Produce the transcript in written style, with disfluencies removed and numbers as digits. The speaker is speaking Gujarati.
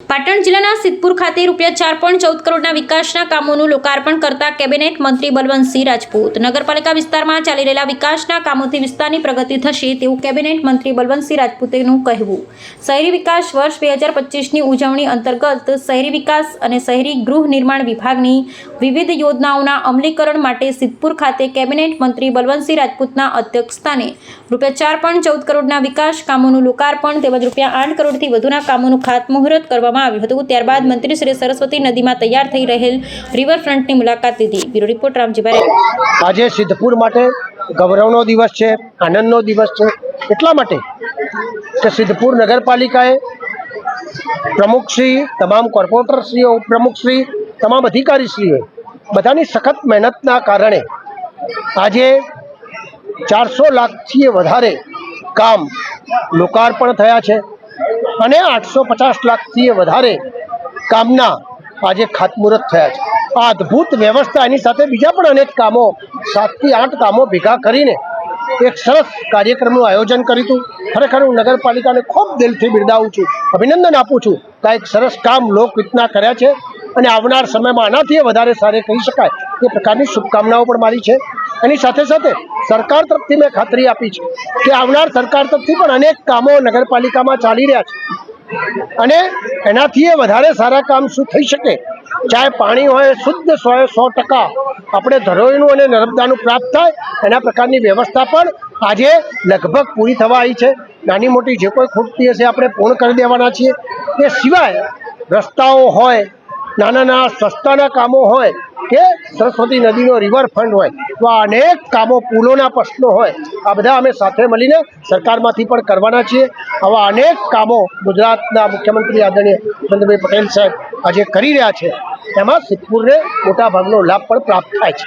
પાટણ જિલ્લાના સિદ્ધપુર ખાતે ₹4.14 કરોડના વિકાસના કામોનું લોકાર્પણ કરતા કેબિનેટ મંત્રી બલવંતસિંહ રાજપૂત। નગરપાલિકા વિસ્તારમાં ચાલી રહેલા વિકાસના કામોથી વિસ્તારની પ્રગતિ થશે તેવું કેબિનેટ મંત્રી બલવંતસિંહ રાજપૂતનું કહેવું। શહેરી વિકાસ વર્ષ 2025ની ઉજવણી અંતર્ગત શહેરી વિકાસ અને શહેરી ગૃહ નિર્માણ વિભાગની વિવિધ યોજનાઓના અમલીકરણ માટે સિદ્ધપુર ખાતે કેબિનેટ મંત્રી બલવંતસિંહ રાજપૂતના અધ્યક્ષસ્થાને ₹4.14 કરોડના વિકાસ કામોનું લોકાર્પણ તેમજ ₹8 કરોડથી વધુના કામોનું ખાતમુહૂર્ત કરવામાં આવ્યું હતું। ત્યારબાદ મંત્રીશ્રીએ સરસ્વતી નદીમાં તૈયાર થઈ રહેલ રિવરફ્રન્ટની મુલાકાત લીધી। Bureau report Ramji Bariya. આજે સિદ્ધપુર માટે ગૌરવનો દિવસ છે, આનંદનો દિવસ છે, એટલા માટે કે સિદ્ધપુર નગરપાલિકાએ પ્રમુખશ્રી, તમામ કોર્પોરેટરશ્રીઓ, ઉપપ્રમુખશ્રી, તમામ અધિકારીશ્રીઓ બધાની સખત મહેનતના કારણે આજે 400 લાખથી વધારે કામ લોકાર્પણ થયા છે અને 850 લાખથી વધારે કામના આજે ખાતમુહૂર્ત થયા છે। આ અદ્ભુત વ્યવસ્થા, એની સાથે બીજા પણ અનેક કામો, 7 થી 8 કામો ભેગા કરીને એક સરસ કાર્યક્રમનું આયોજન કર્યું હતું। ખરેખર હું નગરપાલિકાને ખૂબ દિલથી બિરદાવું છું, અભિનંદન આપું છું કે એક સરસ કામ લોકહિતના કર્યા છે અને આવનાર સમયમાં આનાથી વધારે સારે કહી શકાય એ પ્રકારની શુભકામનાઓ પણ મારી છે। એની સાથે સાથે સરકાર તરફથી મેં ખાતરી આપી છે કે આવનાર સરકાર તરફથી પણ અનેક કામો નગરપાલિકામાં ચાલી રહ્યા છે અને એનાથી વધારે સારા કામ શું થઈ શકે, ચાહે પાણી હોય શુદ્ધ 100% આપણે ધરોઈનું અને નર્મદાનું પ્રાપ્ત થાય એના પ્રકારની વ્યવસ્થા પણ આજે લગભગ પૂરી થવા આવી છે। નાની મોટી જે કોઈ ખૂટતી હશે આપણે પૂર્ણ કરી દેવાના છીએ। એ સિવાય રસ્તાઓ હોય, નાના નાના સસ્તાના કામો હોય કે સરસ્વતી નદીનો રિવરફ્રન્ટ હોય, તો આ અનેક કામો, પુલોના પ્રશ્નો હોય, આ બધા અમે સાથે મળીને સરકારમાંથી પણ કરવાના છીએ। આવા અનેક કામો ગુજરાતના મુખ્યમંત્રી આદરણીય ભૂપેન્દ્રભાઈ પટેલ સાહેબ આજે કરી રહ્યા છે, એમાં સિદ્ધપુરને મોટા ભાગનો લાભ પણ પ્રાપ્ત થાય છે।